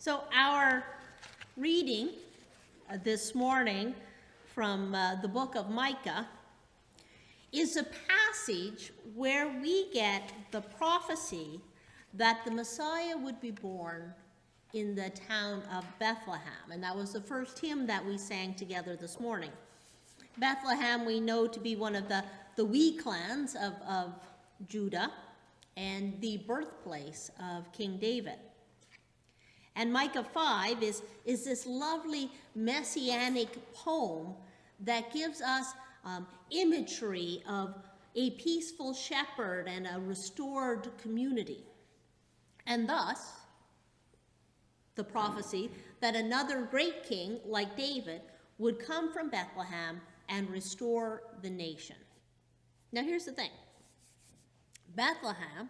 So our reading this morning from the book of Micah is a passage where we get the prophecy that the Messiah would be born in the town of Bethlehem. And that was the first hymn that we sang together this morning. Bethlehem we know to be one of the wee clans of Judah and the birthplace of King David. And Micah 5 is this lovely messianic poem that gives us imagery of a peaceful shepherd and a restored community. And thus, the prophecy that another great king like David would come from Bethlehem and restore the nation. Now here's the thing. Bethlehem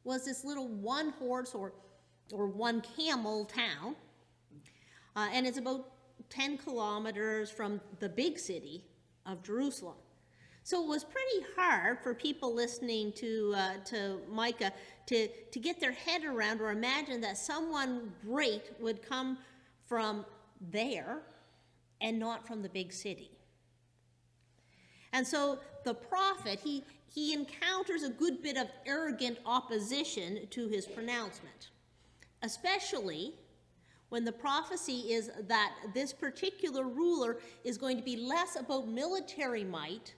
was this little one-horse or one-camel town, and it's about 10 kilometers from the big city of Jerusalem. So it was pretty hard for people listening to Micah to get their head around or imagine that someone great would come from there and not from the big city. And so the prophet, he encounters a good bit of arrogant opposition to his pronouncement, especially when the prophecy is that this particular ruler is going to be less about military might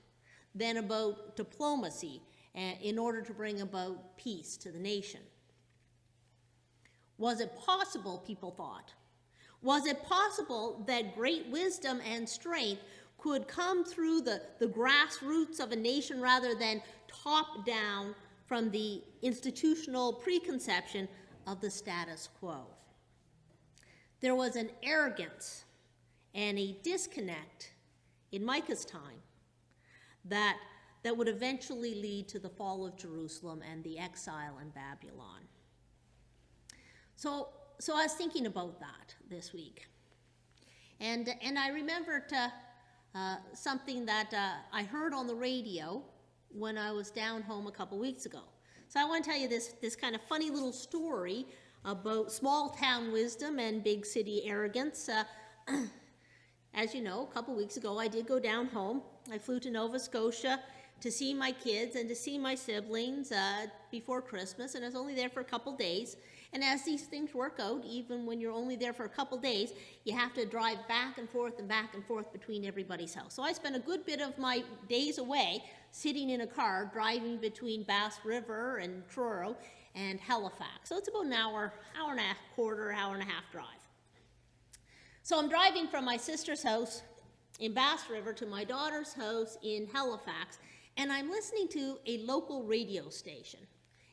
than about diplomacy in order to bring about peace to the nation. Was it possible, people thought? Was it possible that great wisdom and strength could come through the grassroots of a nation rather than top down from the institutional preconception of the status quo? There was an arrogance and a disconnect in Micah's time that would eventually lead to the fall of Jerusalem and the exile in Babylon. So I was thinking about that this week. And I remembered something that I heard on the radio when I was down home a couple weeks ago. So I want to tell you this kind of funny little story about small town wisdom and big city arrogance. As you know, a couple weeks ago I did go down home. I flew to Nova Scotia to see my kids and to see my siblings before Christmas, and I was only there for a couple days. And as these things work out, even when you're only there for a couple days, you have to drive back and forth between everybody's house. So I spent a good bit of my days away sitting in a car driving between Bass River and Truro and Halifax. So it's about an hour and a quarter, hour and a half drive. So I'm driving from my sister's house in Bass River to my daughter's house in Halifax, and I'm listening to a local radio station.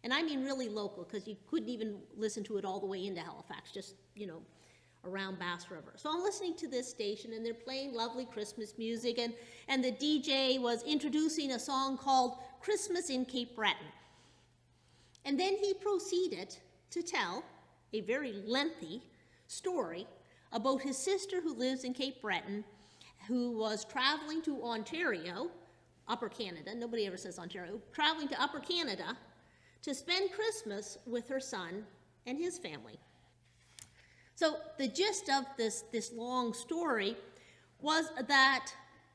And I mean really local, because you couldn't even listen to it all the way into Halifax, just, around Bass River. So I'm listening to this station, and they're playing lovely Christmas music, and the DJ was introducing a song called Christmas in Cape Breton. And then he proceeded to tell a very lengthy story about his sister who lives in Cape Breton, who was traveling to Ontario, Upper Canada, nobody ever says Ontario, traveling to Upper Canada to spend Christmas with her son and his family. So the gist of this long story was that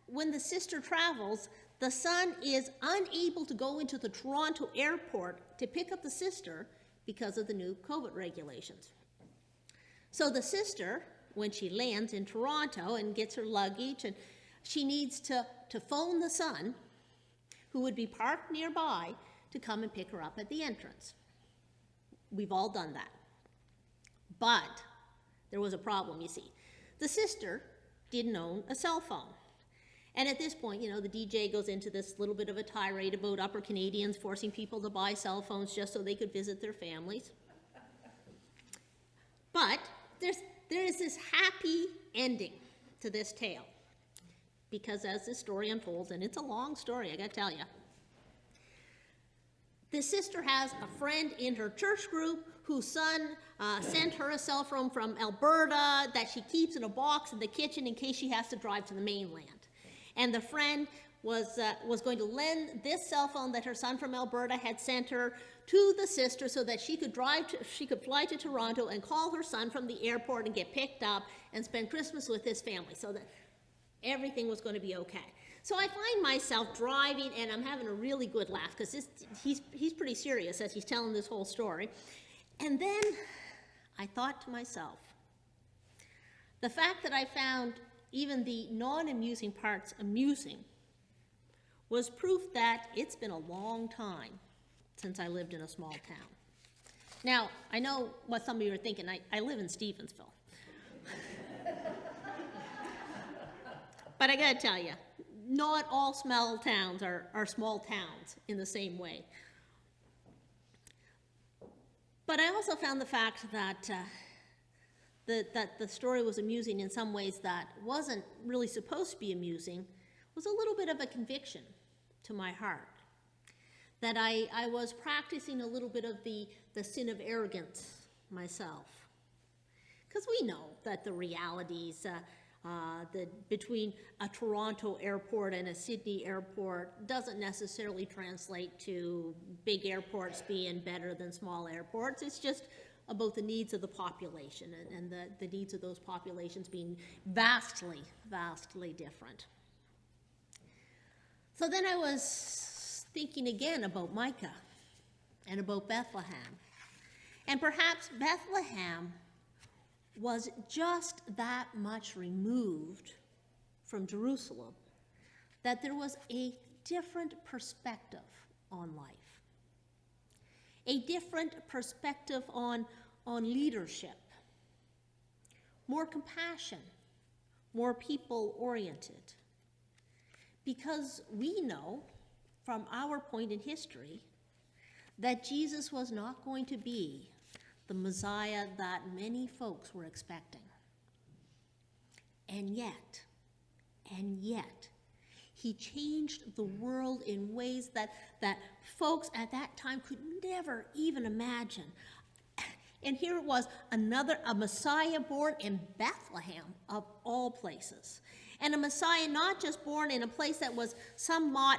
when the sister travels, the son is unable to go into the Toronto airport to pick up the sister because of the new COVID regulations. So the sister, when she lands in Toronto and gets her luggage, and she needs to phone the son, who would be parked nearby, to come and pick her up at the entrance. We've all done that. But there was a problem, you see. The sister didn't own a cell phone. And at this point, the DJ goes into this little bit of a tirade about Upper Canadians forcing people to buy cell phones just so they could visit their families. But there is this happy ending to this tale, because as this story unfolds, and it's a long story, I gotta tell you, the sister has a friend in her church group whose son sent her a cell phone from Alberta that she keeps in a box in the kitchen in case she has to drive to the mainland. And the friend was going to lend this cell phone that her son from Alberta had sent her to the sister so that she could fly to Toronto and call her son from the airport and get picked up and spend Christmas with his family, so that everything was going to be okay. So I find myself driving, and I'm having a really good laugh, because he's pretty serious as he's telling this whole story. And then I thought to myself, the fact that I found even the non-amusing parts amusing was proof that it's been a long time since I lived in a small town. Now, I know what some of you are thinking. I live in Stevensville. But I gotta tell you, not all small towns are small towns in the same way. But I also found the fact that that the story was amusing in some ways that wasn't really supposed to be amusing, was a little bit of a conviction to my heart. That I was practicing a little bit of the sin of arrogance myself. Because we know that the realities between a Toronto airport and a Sydney airport doesn't necessarily translate to big airports being better than small airports. It's just about the needs of the population and the needs of those populations being vastly, vastly different. So then I was thinking again about Micah and about Bethlehem. And perhaps Bethlehem was just that much removed from Jerusalem that there was a different perspective on life, a different perspective on leadership, more compassion, more people-oriented. Because we know from our point in history that Jesus was not going to be the Messiah that many folks were expecting. And yet, he changed the world in ways that folks at that time could never even imagine. And here it was, a Messiah born in Bethlehem, of all places. And a Messiah not just born in a place that was somewhat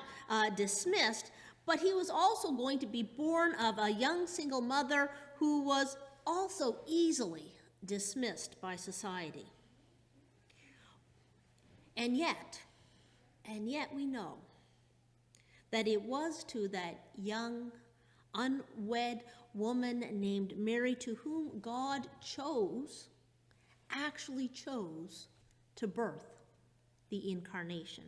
dismissed, but he was also going to be born of a young single mother who was also easily dismissed by society. And yet we know that it was to that young, unwed woman named Mary to whom God actually chose to birth the incarnation.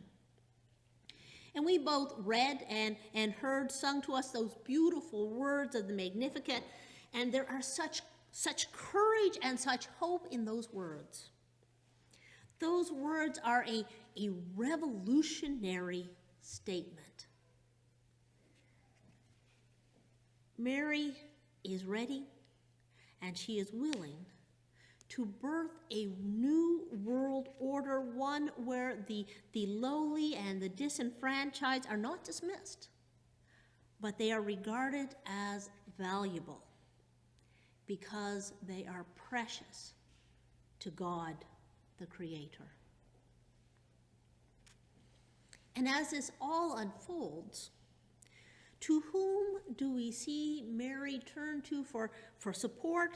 And we both read and heard sung to us those beautiful words of the Magnificat, and there are such courage and such hope in those words. Those words are a revolutionary statement. Mary is ready and she is willing to birth a new world order, one where the lowly and the disenfranchised are not dismissed, but they are regarded as valuable because they are precious to God, the Creator. And as this all unfolds, to whom do we see Mary turn to for support?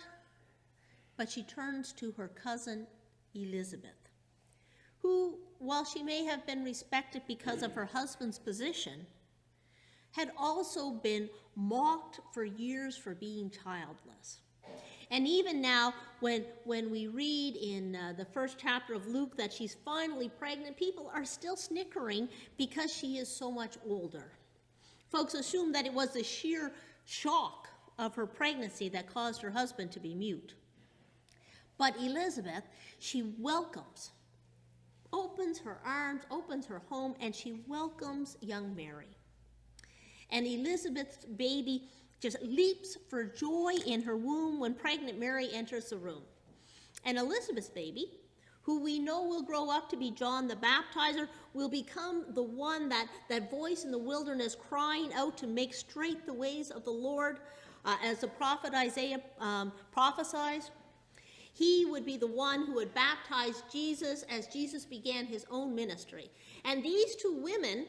But she turns to her cousin Elizabeth, who, while she may have been respected because of her husband's position, had also been mocked for years for being childless. And even now, when we read in the first chapter of Luke that she's finally pregnant, people are still snickering because she is so much older. Folks assume that it was the sheer shock of her pregnancy that caused her husband to be mute. But Elizabeth, she welcomes, opens her arms, opens her home, and she welcomes young Mary. And Elizabeth's baby just leaps for joy in her womb when pregnant Mary enters the room. And Elizabeth's baby, who we know will grow up to be John the Baptizer, will become the one, that voice in the wilderness crying out to make straight the ways of the Lord, as the prophet Isaiah prophesies. He would be the one who would baptize Jesus as Jesus began his own ministry. And these two women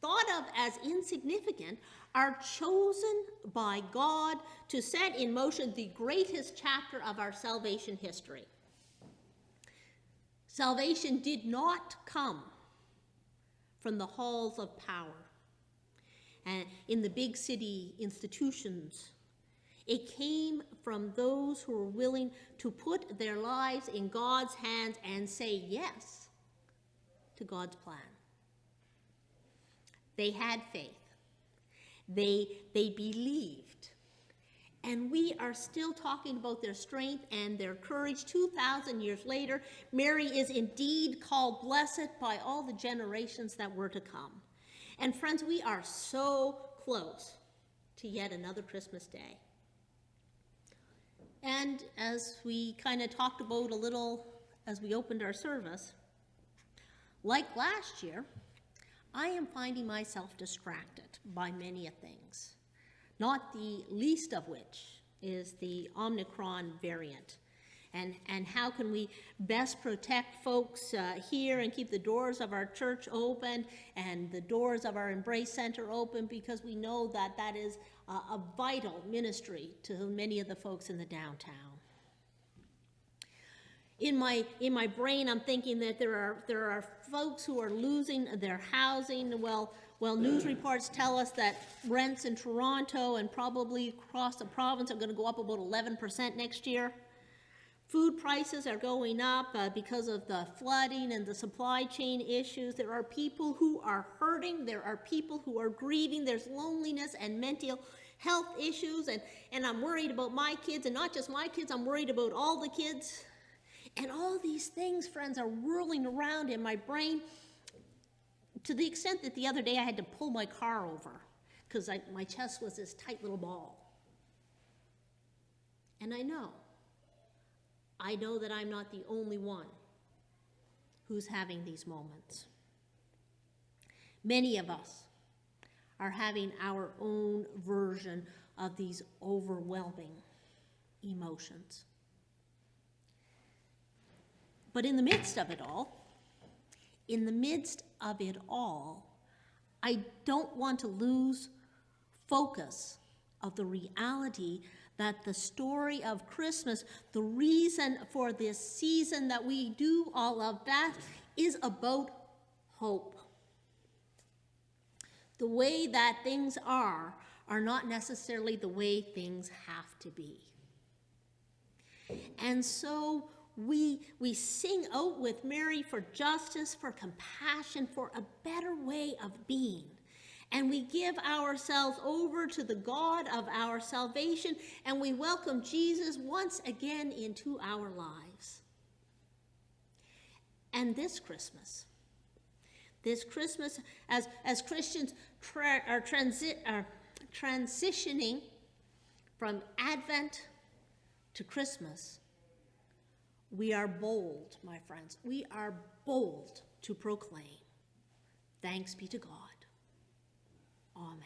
thought of as insignificant, are chosen by God to set in motion the greatest chapter of our salvation history. Salvation did not come from the halls of power and in the big city institutions. It came from those who were willing to put their lives in God's hands and say yes to God's plan. They had faith. They believed. And we are still talking about their strength and their courage 2,000 years later. Mary is indeed called blessed by all the generations that were to come. And friends, we are so close to yet another Christmas day. And as we kind of talked about a little as we opened our service, like last year, I am finding myself distracted by many things, not the least of which is the Omicron variant. And how can we best protect folks here and keep the doors of our church open and the doors of our Embrace Center open, because we know that that is a vital ministry to many of the folks in the downtown. In my brain, I'm thinking that there are folks who are losing their housing. Well, news reports tell us that rents in Toronto and probably across the province are going to go up about 11% next year. Food prices are going up because of the flooding and the supply chain issues. There are people who are hurting. There are people who are grieving. There's loneliness and mental health issues. And I'm worried about my kids, and not just my kids, I'm worried about all the kids. And all these things, friends, are whirling around in my brain to the extent that the other day I had to pull my car over because my chest was this tight little ball. And I know that I'm not the only one who's having these moments. Many of us are having our own version of these overwhelming emotions. But in the midst of it all, I don't want to lose focus of the reality that the story of Christmas, the reason for this season that we do all of that, is about hope. The way that things are not necessarily the way things have to be. And so we sing out with Mary for justice, for compassion, for a better way of being. And we give ourselves over to the God of our salvation, and we welcome Jesus once again into our lives. And this Christmas, as Christians are transitioning from Advent to Christmas, we are bold, my friends. We are bold to proclaim, thanks be to God. Amen.